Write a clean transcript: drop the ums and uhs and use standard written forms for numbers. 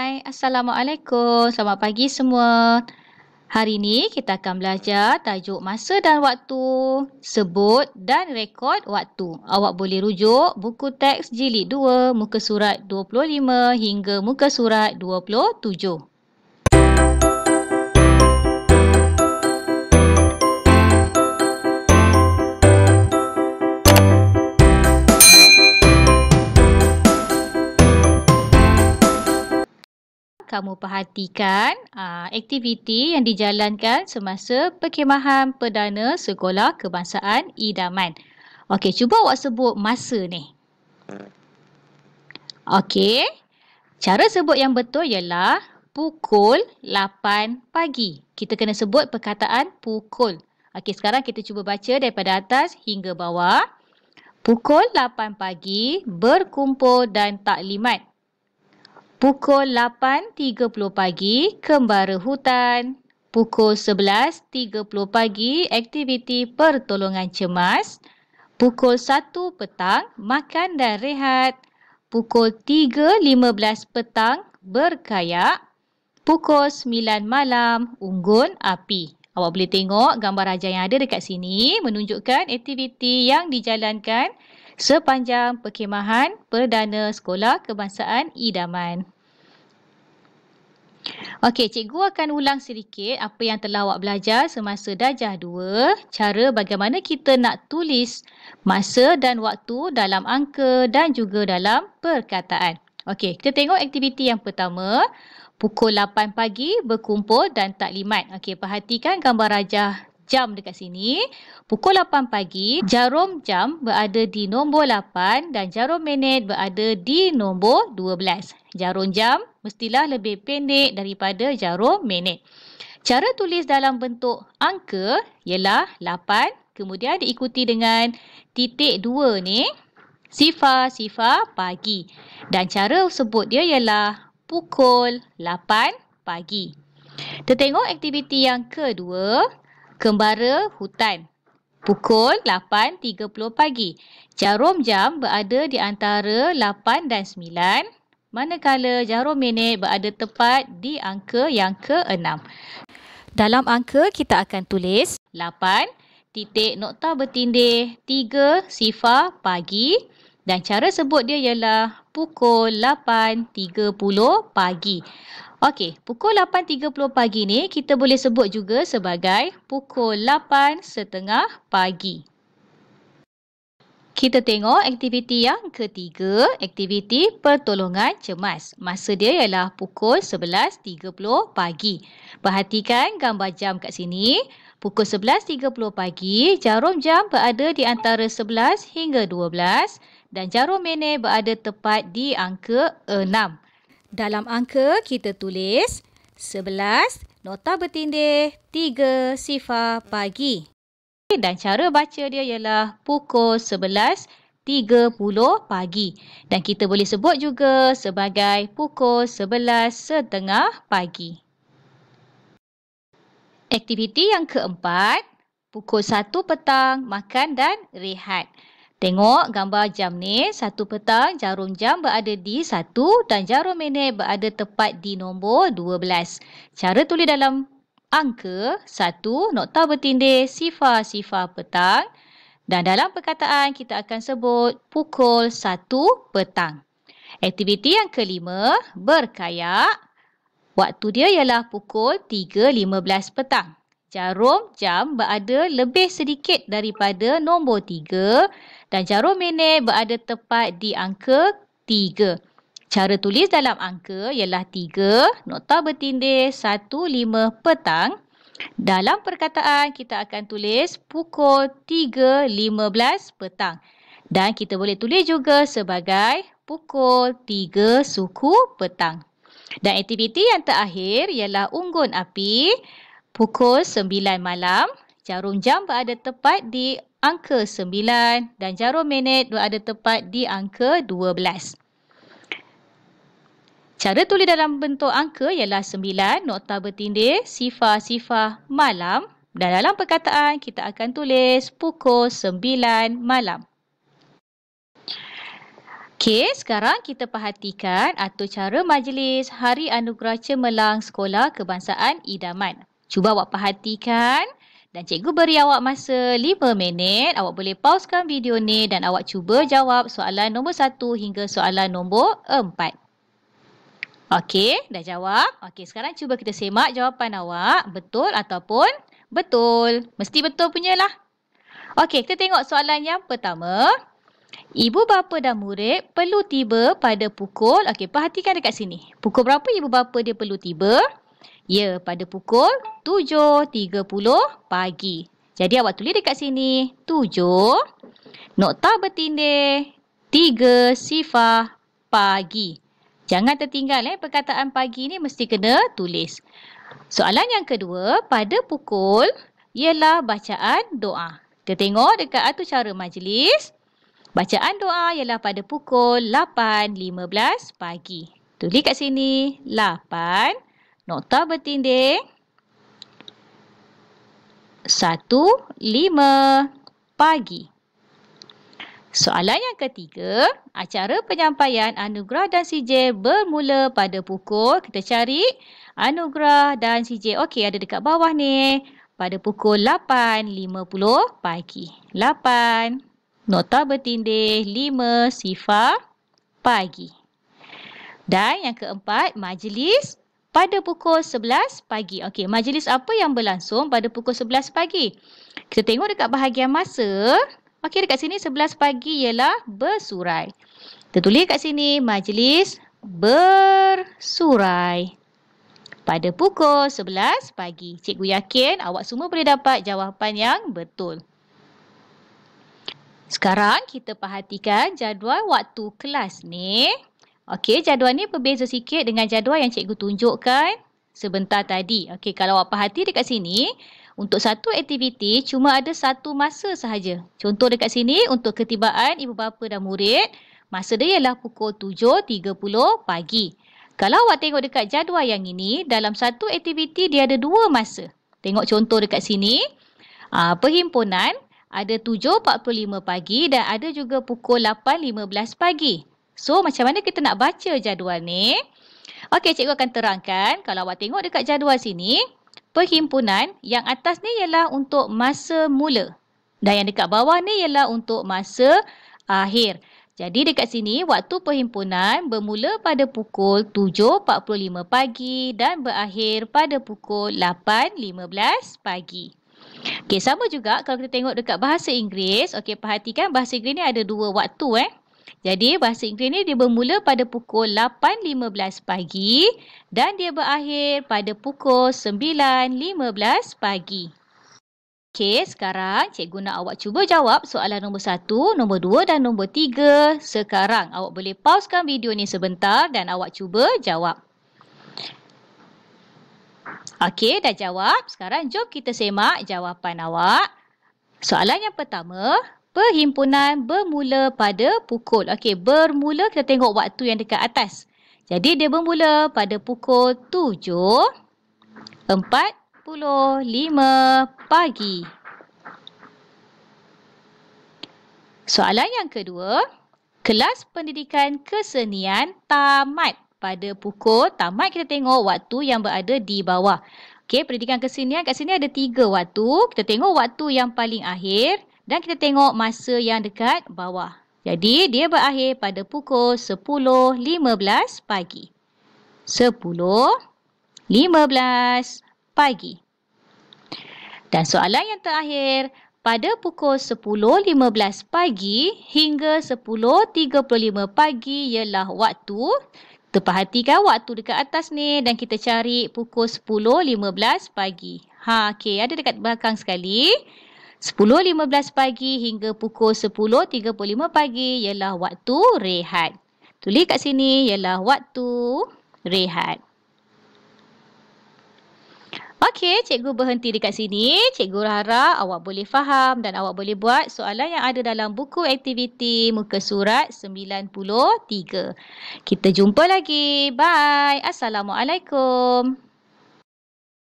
Hai, Assalamualaikum. Selamat pagi semua. Hari ini kita akan belajar tajuk masa dan waktu, sebut dan rekod waktu. Awak boleh rujuk buku teks jilid 2, muka surat 25 hingga muka surat 27. Kamu perhatikan aktiviti yang dijalankan semasa perkhemahan Perdana Sekolah Kebangsaan Idaman. Okey, cuba awak sebut masa ni. Okey, cara sebut yang betul ialah pukul 8 pagi. Kita kena sebut perkataan pukul. Okey, sekarang kita cuba baca daripada atas hingga bawah. Pukul 8 pagi berkumpul dan taklimat. Pukul 8.30 pagi, kembara hutan. Pukul 11.30 pagi, aktiviti pertolongan cemas. Pukul 1 petang, makan dan rehat. Pukul 3.15 petang, berkayak. Pukul 9 malam, unggun api. Awak boleh tengok gambar raja yang ada dekat sini menunjukkan aktiviti yang dijalankan sepanjang perkhemahan Perdana Sekolah Kebangsaan Idaman. Okey, cikgu akan ulang sedikit apa yang telah awak belajar semasa darjah 2, cara bagaimana kita nak tulis masa dan waktu dalam angka dan juga dalam perkataan. Okey, kita tengok aktiviti yang pertama, pukul 8 pagi berkumpul dan taklimat. Okey, perhatikan gambar rajah jam dekat sini. Pukul 8 pagi, jarum jam berada di nombor 8 dan jarum minit berada di nombor 12. Jarum jam mestilah lebih pendek daripada jarum minit. Cara tulis dalam bentuk angka ialah 8, kemudian diikuti dengan titik 2 ni, sifar pagi. Dan cara sebut dia ialah pukul 8 pagi. Kita tengok aktiviti yang kedua, kembara hutan. Pukul 8.30 pagi. Jarum jam berada di antara 8 dan 9, manakala jarum minit berada tepat di angka yang ke-6. Dalam angka kita akan tulis 8, titik nokta bertindih 3 sifar pagi dan cara sebut dia ialah pukul 8.30 pagi. Okey, pukul 8.30 pagi ni kita boleh sebut juga sebagai pukul 8.30 pagi. Kita tengok aktiviti yang ketiga, aktiviti pertolongan cemas. Masa dia ialah pukul 11.30 pagi. Perhatikan gambar jam kat sini. Pukul 11.30 pagi, jarum jam berada di antara 11 hingga 12 dan jarum minit berada tepat di angka 6. Dalam angka kita tulis 11, nokta bertindih 3 sifar pagi. Dan cara baca dia ialah pukul 11.30 pagi. Dan kita boleh sebut juga sebagai pukul 11.30 pagi. Aktiviti yang keempat, pukul 1 petang, makan dan rehat. Tengok gambar jam ni, 1 petang jarum jam berada di 1 dan jarum minit berada tepat di nombor 12. Cara tulis dalam angka 1, nokta bertindih sifar petang dan dalam perkataan kita akan sebut pukul 1 petang. Aktiviti yang kelima, berkayak. Waktu dia ialah pukul 3.15 petang. Jarum jam berada lebih sedikit daripada nombor 3 dan jarum minit berada tepat di angka 3. Cara tulis dalam angka ialah 3, nokta bertindih 15 petang. Dalam perkataan kita akan tulis pukul 3.15 petang. Dan kita boleh tulis juga sebagai pukul 3 suku petang. Dan aktiviti yang terakhir ialah unggun api. Pukul 9 malam, jarum jam berada tepat di angka 9 dan jarum minit berada tepat di angka 12. Cara tulis dalam bentuk angka ialah 9, nokta bertindih sifar malam dan dalam perkataan kita akan tulis pukul 9 malam. Okey, sekarang kita perhatikan atur cara majlis Hari Anugerah Cemerlang Sekolah Kebangsaan Idaman. Cuba awak perhatikan dan cikgu beri awak masa 5 minit. Awak boleh pausekan video ni dan awak cuba jawab soalan nombor 1 hingga soalan nombor 4. Okey, dah jawab. Okey, sekarang cuba kita semak jawapan awak. Betul ataupun betul. Mesti betul punyalah. Okey, kita tengok soalan yang pertama. Ibu bapa dan murid perlu tiba pada pukul, okey, perhatikan dekat sini. Pukul berapa ibu bapa dia perlu tiba? Ya, pada pukul 7.30 pagi. Jadi awak tulis dekat sini 7, nokta bertindih 3 sifar pagi. Jangan tertinggal perkataan pagi ni mesti kena tulis. Soalan yang kedua, pada pukul ialah bacaan doa. Kita tengok dekat atur cara majlis. Bacaan doa ialah pada pukul 8.15 pagi. Tulis kat sini 8, nokta bertindih 1.5 pagi. Soalan yang ketiga, acara penyampaian anugerah dan sijil bermula pada pukul, kita cari anugerah dan sijil. Okey, ada dekat bawah ni. Pada pukul 8.50 pagi. 8. Nokta bertindih 5 sifar pagi. Dan yang keempat, majlis pada pukul 11 pagi. Okey, majlis apa yang berlangsung pada pukul 11 pagi? Kita tengok dekat bahagian masa. Okey, dekat sini 11 pagi ialah bersurai. Kita tulis kat sini majlis bersurai pada pukul 11 pagi. Cikgu yakin awak semua boleh dapat jawapan yang betul. Sekarang kita perhatikan jadual waktu kelas ni. Okey, jadual ni berbeza sikit dengan jadual yang cikgu tunjukkan sebentar tadi. Okey, kalau awak perhati dekat sini, untuk satu aktiviti cuma ada satu masa sahaja. Contoh dekat sini untuk ketibaan ibu bapa dan murid, masa dia ialah pukul 7.30 pagi. Kalau awak tengok dekat jadual yang ini, dalam satu aktiviti dia ada dua masa. Tengok contoh dekat sini. Perhimpunan ada 7.45 pagi dan ada juga pukul 8.15 pagi. So, macam mana kita nak baca jadual ni? Okey, cikgu akan terangkan. Kalau awak tengok dekat jadual sini, perhimpunan yang atas ni ialah untuk masa mula. Dan yang dekat bawah ni ialah untuk masa akhir. Jadi dekat sini, waktu perhimpunan bermula pada pukul 7.45 pagi dan berakhir pada pukul 8.15 pagi. Okey, sama juga kalau kita tengok dekat bahasa Inggeris. Okey, perhatikan bahasa Inggeris ni ada dua waktu. Jadi, bahasa Inggeris ni dia bermula pada pukul 8.15 pagi dan dia berakhir pada pukul 9.15 pagi. Okey, sekarang cikgu nak awak cuba jawab soalan nombor 1, nombor 2 dan nombor 3 sekarang. Awak boleh pausekan video ni sebentar dan awak cuba jawab. Okey, dah jawab. Sekarang jom kita semak jawapan awak. Soalan yang pertama, perhimpunan bermula pada pukul. Okey, bermula kita tengok waktu yang dekat atas. Jadi dia bermula pada pukul 7.45 pagi. Soalan yang kedua, kelas pendidikan kesenian tamat pada pukul, tamat kita tengok waktu yang berada di bawah. Okey, pendidikan kesenian kat sini ada 3 waktu. Kita tengok waktu yang paling akhir dan kita tengok masa yang dekat bawah. Jadi, dia berakhir pada pukul 10.15 pagi. 10.15 pagi. Dan soalan yang terakhir, pada pukul 10.15 pagi hingga 10.35 pagi ialah waktu. Kita perhatikan waktu dekat atas ni dan kita cari pukul 10.15 pagi. Okey, ada dekat belakang sekali. 10.15 pagi hingga pukul 10.35 pagi ialah waktu rehat. Tulis kat sini ialah waktu rehat. Okey, cikgu berhenti dekat sini. Cikgu harap awak boleh faham dan awak boleh buat soalan yang ada dalam buku aktiviti muka surat 93. Kita jumpa lagi. Bye. Assalamualaikum.